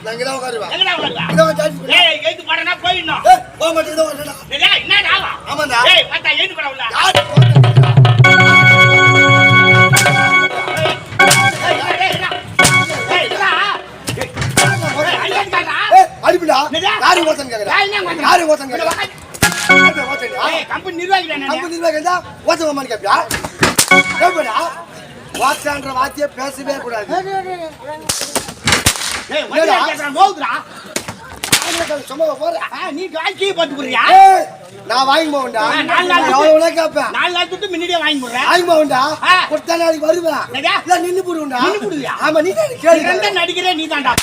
நான் இங்க தான் உட்காருவேன். எங்கடா உட்காருவ? இத வந்து சார்ஜ் ஏய் எழுந்து போறனா போயிடணும். ஏய் போக மாட்டேன் இத வரடா. டேய் என்னடா ஆவா? ஆமாடா. ஏய் பார்த்தா எழுந்து போற உள்ள. யார் அடிப்படா. யாரு ஓசன் கேக்குறா? யாரு ஓசன் கேக்குறா? ஏய் கம்பெனி நிர்வாகி தானே. கம்பெனி நிர்வாகிடா ஓசன் மாமா கேப்பியா? கேப்படா. வாட்ஸ்ன்ற வார்த்தையே பேசவே கூடாது. ஏய் வண்டியா கேக்குறா மோதுடா. சும்மா போறா. நீ வாங்கி போட்டு போறியா? ஏய் நான் வாங்கி போவண்டா. நான் எவ்வளவு கேப்பேன். 4 நாள் விட்டு முன்னாடியே வாங்கி போறேன். வாங்கி போவண்டா. கொடுத்த நாளைக்கு வருவேன். இல்ல நின்னு போடுவண்டா. நின்னு போடுவியா? ஆமா நீ தான் கேளு. ரெண்ட நடிக்கிறே நீ தான்டா.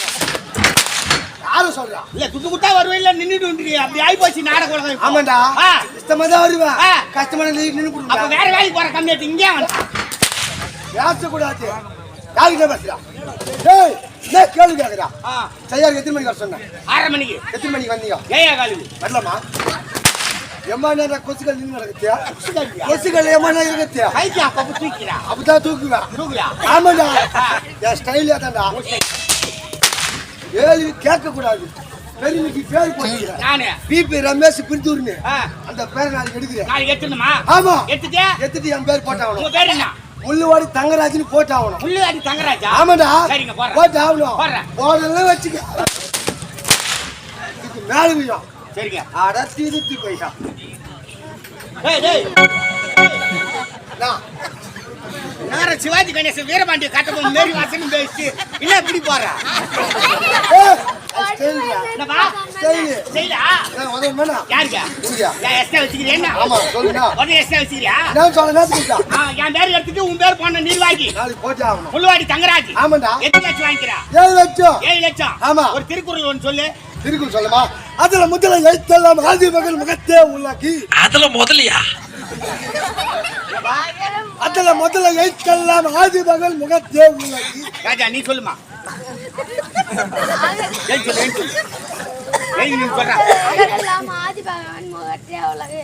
யாரு சொல்றா? இல்ல துட்டு குட்டா வருவே இல்ல நின்னுட்டு அப்படி ஆயி போச்சு நாடக உலகம். ஆமாடா. இஷ்டமா தான் வருவேன். கஷ்டமான நின்னு போடுவா. அப்ப வேற வேலைக்கு போற கம்மியாட்டு இங்கே வந்து. பேச கூடாது. யார்கிட்ட பேசுறா? ஏய் நீ கேளு கேக்குறா. சரியா எத்தனை மணிக்கு வர சொன்ன? 6:30 மணிக்கு. எத்தனை மணிக்கு வந்தீங்க? ஏயா காலு. வரலாமா? எம்மா நேரா கொசுகள் நின்னு நடக்குது. கொசுகள் எம்மா நேரா இருக்குது. கைக்கு அப்ப தூக்கிடா. அப்பதான் தூக்குவா. தூக்குடா. ஆமாடா. என் ஸ்டைல் அதான்டா. ஏய் கேட்க கூடாது. பெரியமிக்கு பேர் போடுறீங்க. நானே பிபி ரமேஷ் பிரித்தூர்னு. அந்த பேரை நாளைக்கு எடுக்கிறேன். நாளைக்கு எடுத்துணுமா? ஆமா. எடுத்துட்டு என் பேர் போட்டாவணும். உங்க பேர் என்ன? முள்ளுவாடி தங்கராஜ்னு போட்டாவணும். முள்ளுவாடி தங்கராஜா? ஆமாடா. சரிங்க போறேன். போட்டாவணும். போறேன். போடலாம் வச்சுக்க. இது மேலுவியா. சரிங்க. அட திருத்தி பைசா. டேய் டேய். நான் நார சிவாஜி கணேசன் வீரபாண்டிய கட்டபொம்மன் மேரி வாசன் பேசி என்ன இப்படி போறா? என்னப்பா? ஸ்டைலா? நான் வரேன்மா. யாருக்கா? இங்கயா. நான் எஸ்டா வச்சிக்கிறேன் என்ன? ஆமா சொல்லுடா. உடனே எஸ்டா வச்சிக்கிறியா? நான் சொல்றேன் கேக்குதா? என் பேர் எடுத்துட்டு உன் பேர் போன நிர்வாகி. நாளைக்கு போட்டாவணும். முள்ளுவாடி தங்கராஜ். ஆமாடா. எத்தனை லட்சம் வாங்கிக்கிறா? 7 லட்சம். 7 லட்சம். ஆமா. ஒரு திருக்குறள் ஒன்னு சொல்லு. திருக்குறள் சொல்லுமா? அதுல முதல்ல எழுத்தெல்லாம் ஆதி மகள் முகத்தே உள்ளாக்கி. அதுல முதலையா? அதுல முதல்ல எழுத்தெல்லாம் ஆதி மகள் முகத்தே உள்ளாக்கி. ராஜா நீ சொல்லுமா? ஏய் சொல்லு ஏய் சொல்லு. ஏய் நீ சொல்றா. அதெல்லாம் ஆதி பகவான் முகத்தே உள்ளாக்கி.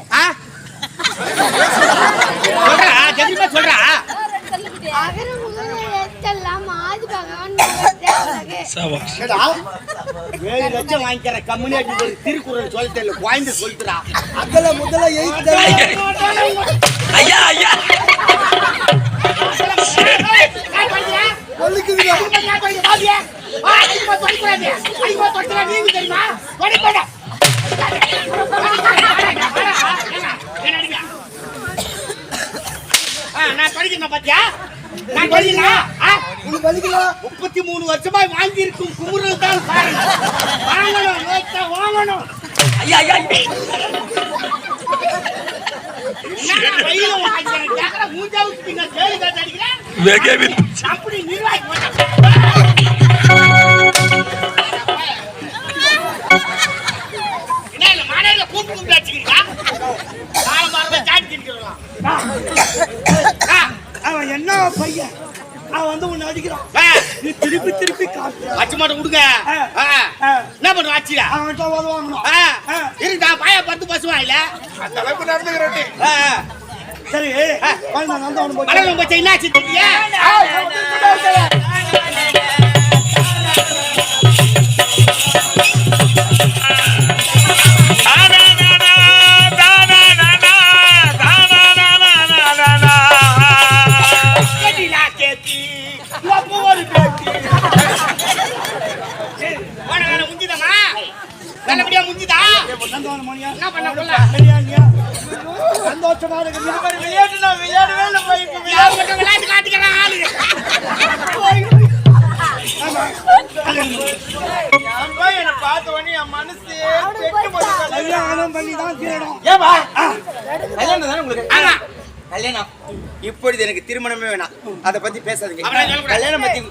சொல்றா ஜெனிமா சொல்றா. அகர முதல எழுத்தெல்லாம் ஆதி பகவான் முகத்தே உள்ளாக்கி. சபாஷ். ஏடா 7 லட்சம் வாங்கிக்கிற கம்யூனிட்டி ஒரு திருக்குறள் சொல்லிட்டு இல்ல பாயிண்ட் சொல்லிட்டுடா. அதுல முதல்ல எழுத்தெல்லாம் ஐயா ஐயா ஒலிக்குதுடா. நான் படிக்கிறேன் பாத்தியா? நான் படிக்கிறேன். உனக்கு வலிக்கல? 33 வருஷமா வாங்கி இருக்கும் குமுறல் தான் காரணம். வாங்கணும் வாங்கணும். ஐயா ஐயா அப்படி நிர்வாகி மாநில கூட்டு கூப்பிட்டு வச்சுக்கிறீங்களா? அவன் என்ன பையன்? அவன் வந்து உன்னை அடிக்கிறான். நீ திருப்பி திருப்பி வச்சு மாட்டோம் கொடுங்க. என்ன பண்ணுற ஆச்சியா? அவன்கிட்ட உதவாங்கணும். இருந்தா பாயா பத்து பசுவா இல்ல அந்த அளவுக்கு நடந்துக்கிறேன். சரி நந்தவனம் போச்சு என்னாச்சு தெரியா? நல்லபடியா முடிஞ்சுதா? என்ன பண்ண போல? சந்தோஷமா இருக்கு. விளையாட்டு விளையாடவே இல்லை. விளையாட்டு காட்டிக்கிறான் ஆளு. என்னை பார்த்த உடனே என் மனசு கல்யாணம் பண்ணி தான் தீரணும். ஏமா கல்யாணம் தானே உங்களுக்கு? கல்யாணம் இப்பொழுது எனக்கு திருமணமே வேணாம். அதை பத்தி பேசாதீங்க.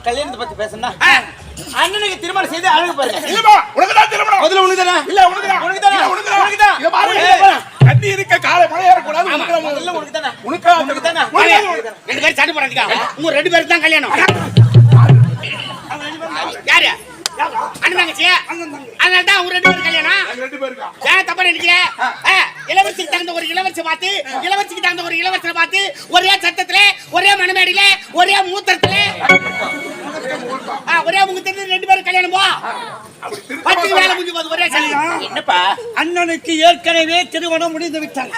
கல்யாணத்தை பத்தி பேசணும்னா அண்ணனுக்கு திருமணம் செய்து அழகு பாருங்க. இல்லமா உனக்கு தான் திருமணம். முதல்ல உனக்கு தானே? இல்ல உனக்கு தான். உனக்கு தானே? உனக்கு தான். இத பாருங்க. கட்டி இருக்க காலை மழை ஏற கூடாது. முதல்ல உனக்கு தானே? உனக்கு தானே? ரெண்டு பேரும் சண்டை போடாதீங்க. உங்க ரெண்டு பேருக்கு தான் கல்யாணம். யாரு? அண்ணன் தங்கச்சி. அதனால தான் உங்க ரெண்டு பேருக்கு கல்யாணம். ரெண்டு பேருக்கா? ஏன் தப்பா நினைக்கிறேன்? இளவரசிக்கு தகுந்த ஒரு இளவரசி பார்த்து, இளவரசிக்கு தகுந்த ஒரு இளவரசரை பார்த்து, ஒரே சத்தத்துல, ஒரே மணமேடையில, ஒரே மூத்திரத்துல ஒரே உங்க தெரிஞ்சு 2 பேரும் கல்யாணம் போ. பத்து வேலை முடிஞ்சு போது ஒரே கல்யாணம். என்னப்பா அண்ணனுக்கு ஏற்கனவே திருமணம் முடிந்து விட்டார்.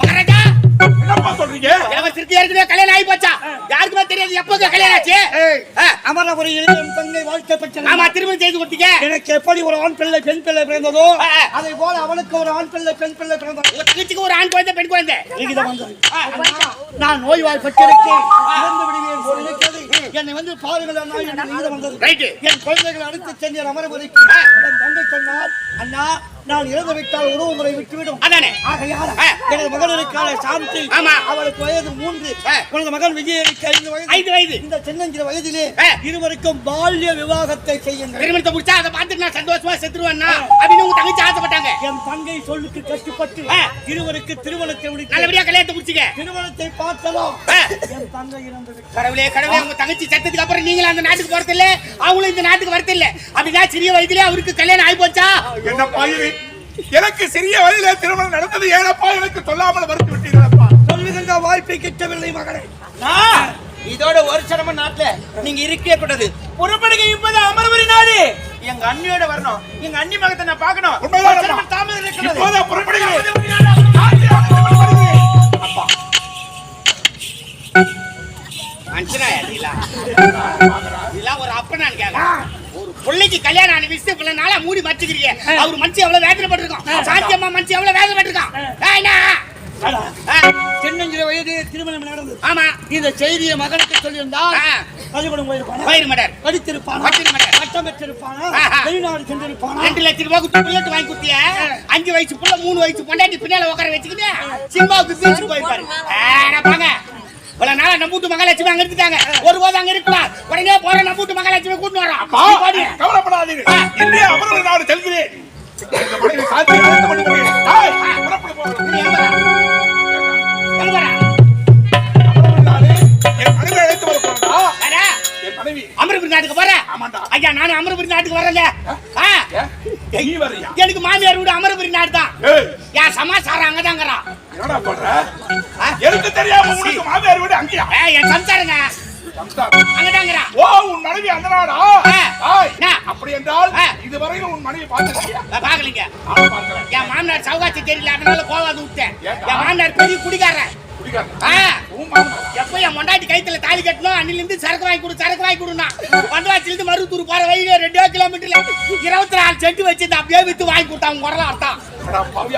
மகாராஜா என்னப்பா சொல்றீங்க? இளவரசருக்கு ஏற்கனவே கல்யாணம் ஆகி போச்சா? யாருக்குமே தெரியாது எப்போது கல்யாணம் ஆச்சு. அமரபுரியில் என் தங்கை வாழ்க்கப்பட்டது. ஆமா, திருமணம் செய்து கொடுத்தீங்க. எனக்கு எப்படி ஒரு ஆண் பிள்ளை பெண் பிள்ளை பிறந்ததோ அதை போல அவனுக்கு ஒரு ஆண் பிள்ளை பெண் பிள்ளை பிறந்தது. உங்க தங்கச்சிக்கு ஒரு ஆண் குழந்தை பெண் குழந்தை விகிதம் வந்தது. நான் நோய்வாய்ப்பட்டிருக்கேன், இறந்து விடுவேன் போல் இருக்கிறது. என்னை வந்து பாருங்கள் அண்ணா, எனக்கு விகிதம் வந்தது. ரைட்டு. என் குழந்தைகளை அழைத்து சென்ற அமரபுரிக்கு என் தங்கை சொன்னார், அண்ணா நான் இறந்து விட்டால் உறவு முறை விட்டுவிடும். அதானே ஆகையால் எனது மகனுக்கான சாந்தி. ஆமா. அவளுக்கு வயது 3. எனது மகன் விஜயனுக்கு 5 வயது. இந்த சின்னஞ்சிற வயதிலே இருவருக்கும் பால்ய விவாகத்தை செய்யுங்கள். திருமணத்தை முடிச்சா அதை பார்த்துட்டு நான் சந்தோஷமா செத்துருவேன்னா அப்படின்னு உங்க தங்கச்சி ஆசைப்பட்டாங்க. என் தங்கை சொல்லுக்கு கட்டுப்பட்டு இருவருக்கு திருமணத்தை முடித்து நல்லபடியா கல்யாணத்தை முடிச்சுங்க. திருமணத்தை பார்த்ததும் என் தங்கை இறந்து விட்டார். கடவுளே கடவுளே, உங்க தங்கச்சி செத்ததுக்கு அப்புறம் நீங்களும் அந்த நாட்டுக்கு போறது இல்ல, அவங்களும் இந்த நாட்டுக்கு வரது இல்ல. அப்படின்னா சிறிய வயதிலே அவருக்கு கல்யாணம் ஆகி போச்சா? என்னப்பா இது? எனக்கு சிறிய வயதிலே திருமணம் நடந்தது ஏனப்பா எனக்கு சொல்லாமல் மறுத்து விட்டீர்களப்பா? சொல்லுகின்ற வாய்ப்பை கிட்டவில்லை மகனே. இதோட ஒரு சனம நாட்டுல நீங்க இருக்கே கூடாது. புறப்படுங்க, இப்போது அமரபுரி நாடு. எங்க அண்ணியோட வரணும், எங்க அண்ணி மகத்தை நான் பார்க்கணும். தாமதம் இருக்கிறது. இப்போதே புறப்படுகிறேன். அப்பா மனுஷனா இதெல்லாம் ஒரு அப்பனான்னு கேட்க. ஒரு பிள்ளைக்கு கல்யாணம் ஆன விஷயம் இவ்வளவு நாளா மூடி மறைச்சுக்கிறீங்க. அவர் மனுஷன் எவ்வளவு வேதனைப்பட்டிருக்கோம். சாந்தியம்மா மனுஷன் எவ்வளவு வேதனைப்பட்டிருக்கான். சின்னஞ்சிற வயது திருமணம் நடந்தது. ஆமா, இந்த செய்தியை மகனுக்கு சொல்லியிருந்தால் பள்ளிக்கூடம் போயிருப்பான், படித்திருப்பான், பட்டம் பெற்றிருப்பானா, வெளிநாடு சென்றிருப்பானா. 2 லட்சம் ரூபாய்க்கு புல்லட் வாங்கி கொடுத்திய. 5 வயசு புள்ள 3 வயசு பொண்டாட்டி பின்னால உட்கார வச்சுக்கிட்டு சிம்பாவுக்கு பீச்சுக்கு போயிருப்பாரு. பாங்க இவ்வளவு நாளா நம்பூட்டு மகாலட்சுமி அங்க எடுத்துட்டாங்க. ஒருபோது அங்க இருக்கலாம். உடனே போற நம்பூட்டு மகாலட்சுமி கூட்டு வரோம். கவலைப்படாதீங்க, இந்திய அமரபுரி நாடு செல்கிறேன். இந்த மனைவி சாந்தி அழைத்து கொண்டு போகிறேன். புறப்படு போகிறேன். என் மனைவி அழைத்து வர போறா. என் மனைவி அமரபுரி நாட்டுக்கு போற? ஆமாண்டா. ஐயா நானும் அமரபுரி நாட்டுக்கு வரல. நீ வரியா? எனக்கு மாமியார் வீடு அமரபுரி நாடு தான். என் சமாசாரம் அங்கதாங்கிறா. என்னடா பண்ற? எனக்கு தெரியாம உனக்கு மாமியார் வீடு அங்கயா? என் சம்சாரங்க அங்கதாங்கிறா. ஓ, உன் மனைவி அந்த நாடா? அப்படி என்றால் இதுவரையிலும் உன் மனைவி பார்த்திருக்கியா? பாக்கலீங்க. என் மாமனார் சவுகாட்சி தெரியல, அதனால கோவாது விட்டேன். என் மாமனார் பெரிய குடிக்காரன். எப்ப என் மொண்டாட்டி கைத்துல தாலி கட்டணும், அன்னில இருந்து சரக்கு வாங்கி கொடுனா. பண்டவாச்சிலிருந்து மருத்தூர் போற வழியில 2 கிலோமீட்டர்ல 24 சென்ட் வச்சு அப்படியே வித்து வாங்கி கொடுத்தாங்க. குரல அர்த்தம்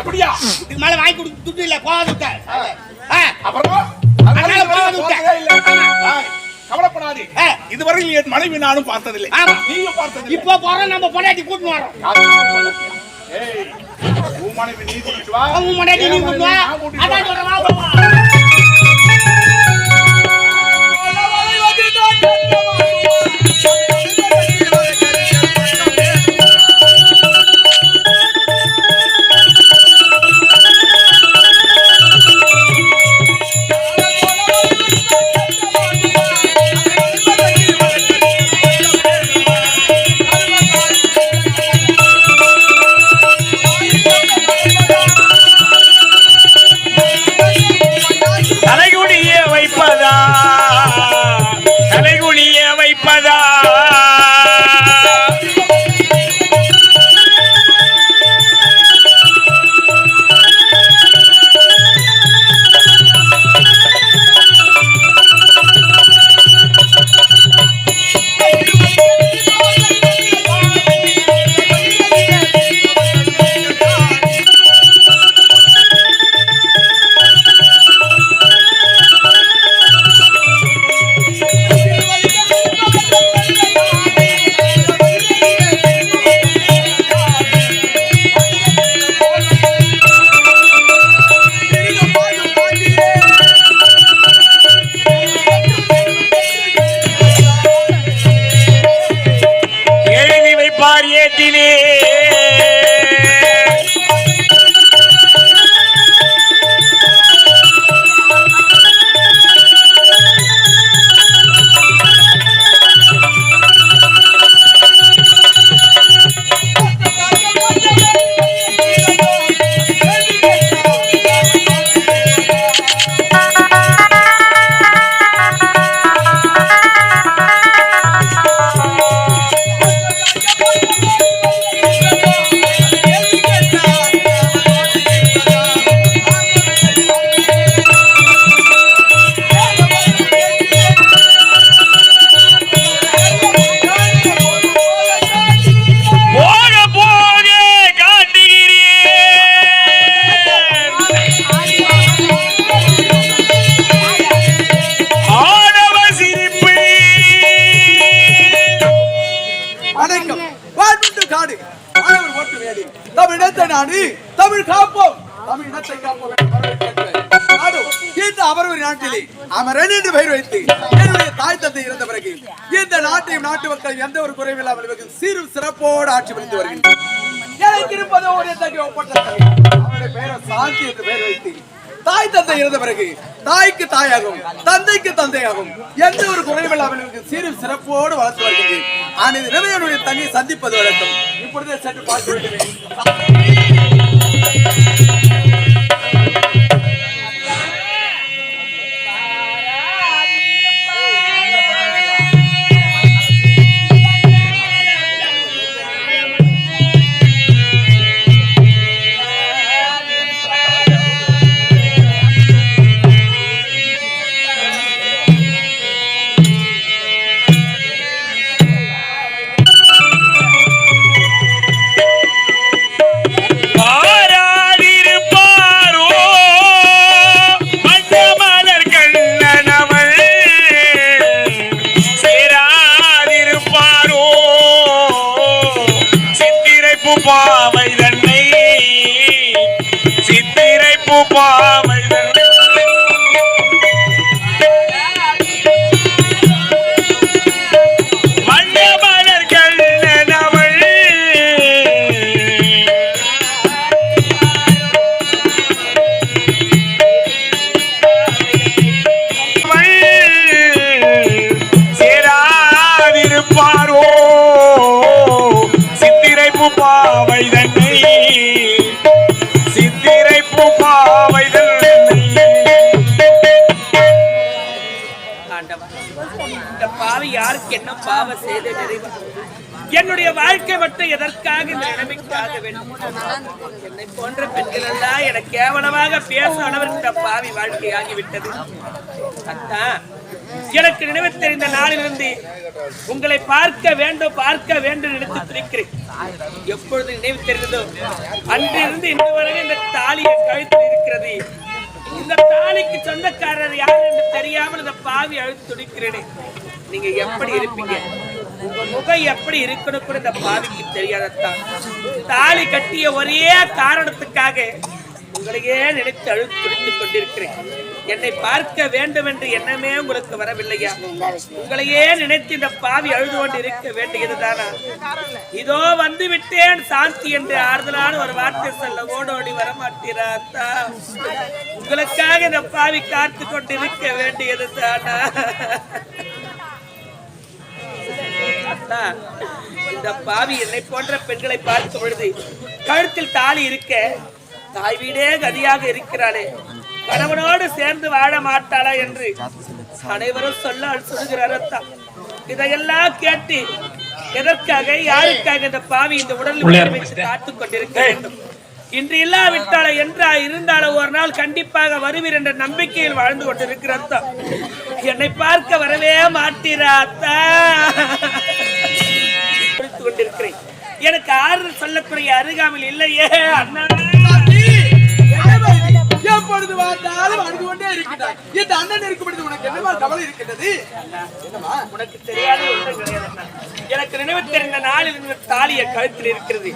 அப்படியா? இதுக்கு மேல வாங்கி கொடுத்து துட்டு இல்ல, கோவாது விட்டேன். கவலைப்படாதே, இதுவரையில் என் மனைவி நானும் பார்த்ததில்லை, நீயும் பார்த்ததில்லை. இப்போ போறோம், நம்ம பொண்டாட்டி கூட்டின்னு வரோம். உன் மனைவி நீ கூட்டிட்டு வா, உன் பொண்டாட்டி நீ கூட்டிட்டு வா. அதான் சொல்றேன், வா போவா. காடு மாணவர் ஓட்டு வேடி தமிழினத்தை நாடு தமிழ் காப்போம் தமிழினத்தை காப்போம் இந்த அவரவர் நாட்டிலே அமரன் என்று பெயர் வைத்து என்னுடைய தாய் தந்தை இருந்த பிறகு இந்த நாட்டையும் நாட்டு மக்கள் எந்த ஒரு குறைவில்லாமல் சீரும் சிறப்போடு ஆட்சி புரிந்து வருகின்றனர். எனக்கு இருப்பது ஒரு தங்கை ஒப்பற்ற அவருடைய பெயரை சாந்தி என்று பெயர் வைத்து தாய் தந்தை இருந்த பிறகு தாய்க்கு தாயாகும் தந்தைக்கு தந்தையாகும் எந்த ஒரு குறைவில்லாமல் சீரும் சிறப்போடு வளர்த்து வருகின்றேன். ஆனால் இந்த நிலையனுடைய தங்கை சந்திப்பது வழக்கம். இப்பொழுதே சென்று பார்த்து விடுவேன். என்ன பாவ செய்த நிறைவா என்னுடைய வாழ்க்கை மட்டும் எதற்காக இந்த நிலைமைக்காக வேண்டும்? என்னை போன்ற பெண்கள் எல்லாம் என கேவலமாக பேசும் அளவிற்கு இந்த பாவி வாழ்க்கையாகிவிட்டது. அத்தா, எனக்கு நினைவு தெரிந்த நாளிலிருந்து உங்களை பார்க்க வேண்டும் நினைத்து துடிக்கிறேன். எப்பொழுது நினைவு தெரிந்ததோ அன்றிலிருந்து இன்று வரை இந்த தாலியை கழுத்தில் இருக்கிறது. இந்த தாலிக்கு சொந்தக்காரர் யார் என்று தெரியாமல் இந்த பாவி அழுத்து துடிக்கிறேனே. நீங்க எப்படி இருப்பீங்க, உங்க முகம் எப்படி இருக்கணும் கூட இந்த பாவிக்கு தெரியாதத்தான். தாலி கட்டிய ஒரே காரணத்துக்காக உங்களையே நினைத்து அழுத்து துடித்துக் கொண்டிருக்கிறேன். என்னை பார்க்க வேண்டும் என்று எண்ணமே உங்களுக்கு வரவில்லையா? உங்களையே நினைத்து இந்த பாவி அழுது கொண்டு இருக்க வேண்டியதுதானா? இதோ வந்து விட்டேன் சாந்தி என்று ஆறுதலான ஒரு வார்த்தை சொல்ல ஓடோடி வரமாட்டீராத்தா? உங்களுக்காக இந்த பாவி காத்து கொண்டு இருக்க வேண்டியதுதானா? இந்த பாவி என்னை போன்ற பெண்களை பார்க்கும் பொழுது கழுத்தில் தாலி இருக்க தாய் வீடே கதியாக இருக்கிறாளே, கணவனோடு சேர்ந்து வாழ மாட்டாளா என்று அனைவரும் சொல்லுகிறார். இதையெல்லாம் கேட்டு எதற்காக யாருக்காக இந்த பாவி இந்த உடலில் வைத்து காத்துக் கொண்டிருக்க வேண்டும்? இன்று இல்லாவிட்டால என்றா இருந்தாலும் ஒரு நாள் கண்டிப்பாக வருவீர் என்ற நம்பிக்கையில் வாழ்ந்து கொண்டிருக்கிறார். என்னை பார்க்க வரவே மாட்டீராத்தா? கொண்டிருக்கிறேன். எனக்கு ஆறுதல் சொல்லக்கூடிய அருகாமல் இல்லையே அண்ணா. எப்பொழுது பார்த்தாலும் அழுது கொண்டே இருக்கிறார். இந்த அண்ணன் இருக்கும்பொழுது உனக்கு என்னவா கவலை இருக்கின்றது? உனக்கு தெரியாத ஒன்று கிடையாது. எனக்கு நினைவு தெரிந்த நாளில் தாலிய கழுத்தில் இருக்கிறது.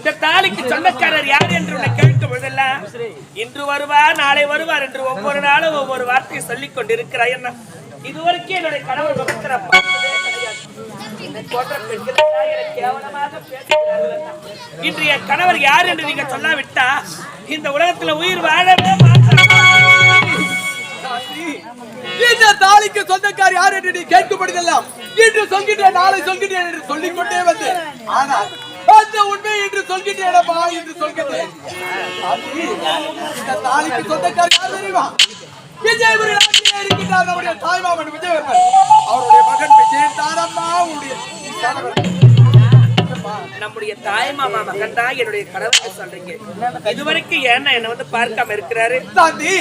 இந்த தாலிக்கு சொந்தக்காரர் யார் என்று உன்னை கேட்கும் பொழுதெல்லாம் இன்று வருவார் நாளை வருவார் என்று ஒவ்வொரு நாளும் ஒவ்வொரு வார்த்தையை சொல்லிக் கொண்டிருக்கிறாய். என்ன இதுவரைக்கும் என்னுடைய கணவர் முகத்தை பார்த்ததே கிடையாது. இன்று என் கணவர் யார் என்று நீங்க சொல்லாவிட்டா இந்த உலகத்துல உயிர் வாழவே மாட்டேன். இந்த தாலிக்கு சொந்தக்கார் யார் என்று நீ கேட்கப்படுதெல்லாம் இன்று சொல்கின்றேன் நாளை சொல்கின்றேன் என்று சொல்லிக் கொண்டே வந்து, ஆனால் அந்த உண்மை என்று சொல்கின்றேனப்பா என்று சொல்கின்றேன். இந்த தாலிக்கு சொந்தக்கார் யார் தெரியுமா? விஜயபுரி நாட்டிலே இருக்கின்றார் நம்முடைய தாய்மாமன் விஜயவர்மன். அவருடைய மகன் விஜயன் தானம்மா உடைய நம்முடைய தாய் மாமா மகன் தான் என்னுடைய கணவர் சொல்றீங்க. இதுவரைக்கும் ஏன்னா என்ன வந்து பார்க்காம இருக்கிறாரு? தாண்டி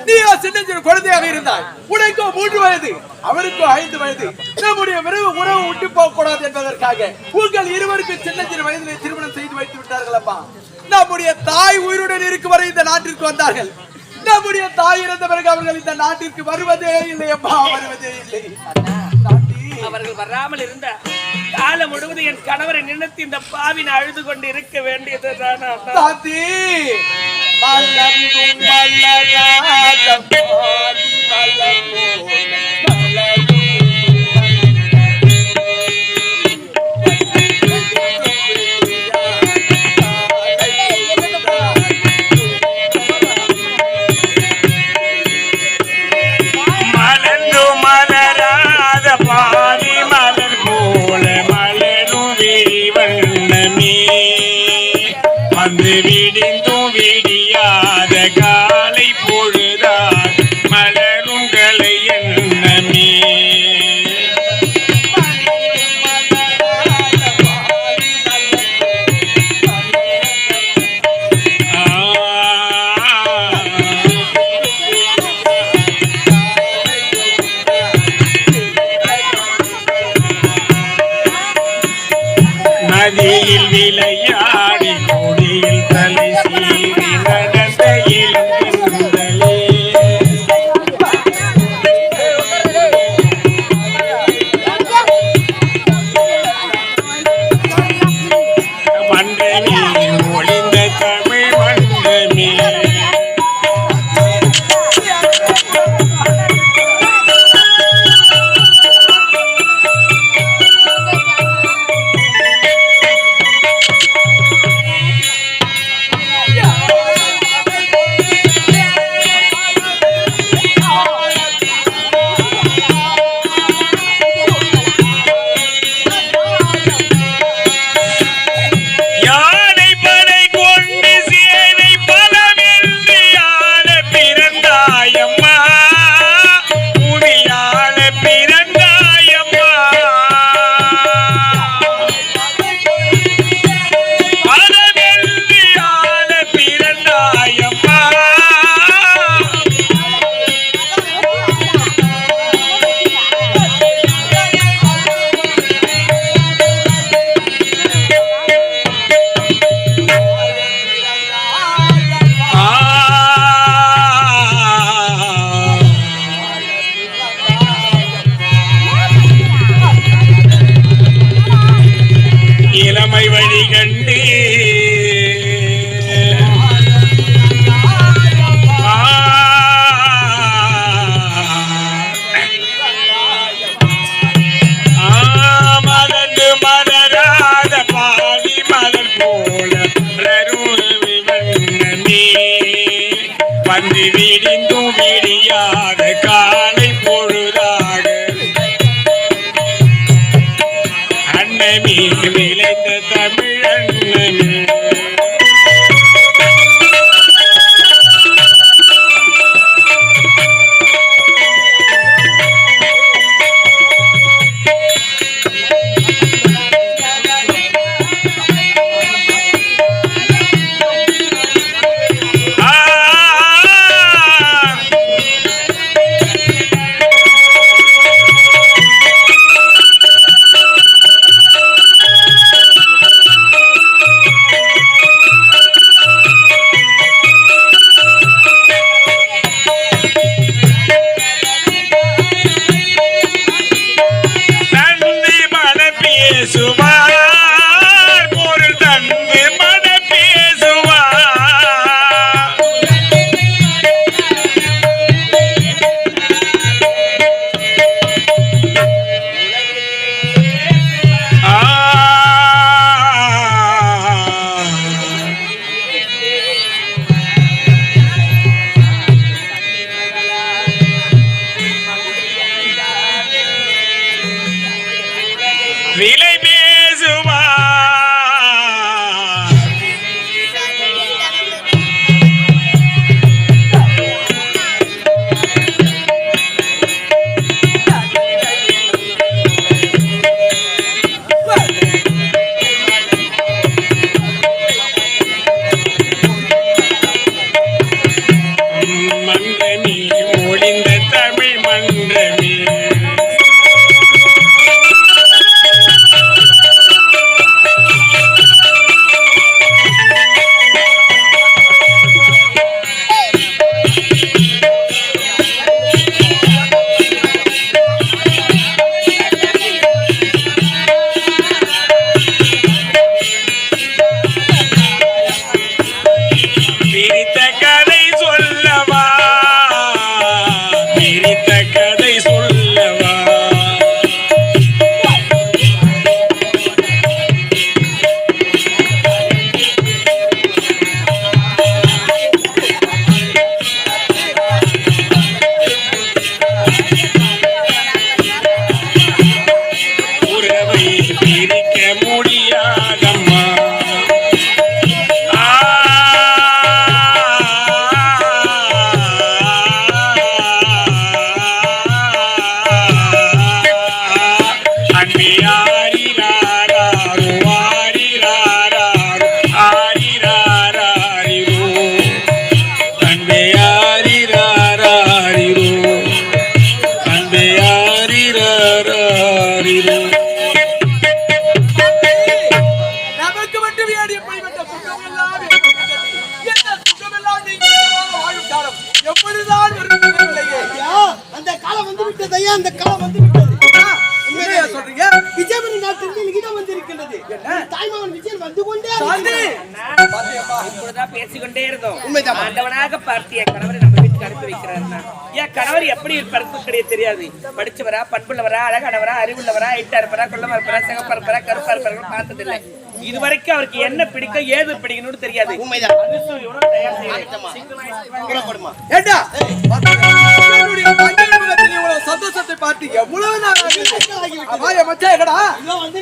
நீ சின்ன குழந்தையாக இருந்தாய். உனக்கோ 3 வயது, அவருக்கோ 5 வயது. நம்முடைய உறவு விட்டு போக கூடாது என்பதற்காக உங்கள் இருவருக்கு சின்ன வயதிலே திருமணம் செய்து வைத்து விட்டார்கள். அப்பா, நம்முடைய தாய் உயிருடன் இருக்கும் வரை இந்த நாட்டிற்கு வந்தார்கள். நம்முடைய தாய் இறந்த பிறகு அவர்கள் இந்த நாட்டிற்கு வருவதே இல்லை. அப்பா, வருவதே இல்லை. அவர்கள் வராமல் இருந்த காலம் முழுவதும் என் கணவரை நினைத்து இந்த பாவின் அழுது கொண்டு இருக்க வேண்டியதுதான். தாத்தி மலர்ந்தும் மலராத பாதி மலர் போல மலரும் விழிவண்ணமே வந்து விடிந்தும் விடியாத காலை பொழுதால் மலரும் கலை எண்ணமே நதியில் விளையாடி கொடியில் தலை சீறி நடந்த இளந்தென்றலே மன்றமே ஒளிந்த தமிழ் மன்றமே இளமை வழி கண்டு மலர்ந்து மலராத பாதி மலர் போல வண்ணமே வந்து விடிந்தும் விடியாத காலை பொழுதாக அன்னமே விளைந்த தமிழன்னமே விலை பேசுவார் வீட்டு வீடு எப்படிப்பட்ட சுகமெல்லாம் ஏற்படுகிறது. என்ன சுகமெல்லாம் நீங்கள் வாழும் காலம் எப்படிதான் வருகிறீர்களே. அந்த காலம் வந்து விட்டது ஐயா, அந்த காலம் வந்து விட்டது. என்னையா சொல்றீங்க? விஜயபுரி நாட்டிற்கு லிகிதம் வந்திருக்கின்றது. தாய்மாமன் விஜயன் வந்து கொண்டே சாந்தி, இப்பொழுதுதான் பேசிக்கொண்டே இருந்தோம். உண்மைதான். ஆண்டவனாக பார்த்து என் கணவரை நம்ம வீட்டுக்கு அனுப்பி வைக்கிறாருன்னா என் கணவர் எப்படி இருப்பாரு கிடையாது தெரியாது. படிச்சவரா, பண்புள்ளவரா, அழகானவரா, அறிவுள்ளவரா, ஐட்டா இருப்பாரா, கொள்ளமா இருப்பாரா, சிகப்பா இருப்பாரா, கருப்பா இருப்பாரு பார்த்ததில்லை. இதுவரைக்கும் அவருக்கு என்ன பிடிக்கும் ஏது பிடிக்கணும்னு தெரியாது. அனுசூயோட தயார் செய்யணும். ஏண்டா? என்னுடைய தங்கை முகத்தில் இவ்வளவு சந்தோஷத்தை பார்த்து எவ்வளவு நாள் ஆகுது? அம்மா, என் மச்சான் எங்கடா? வந்து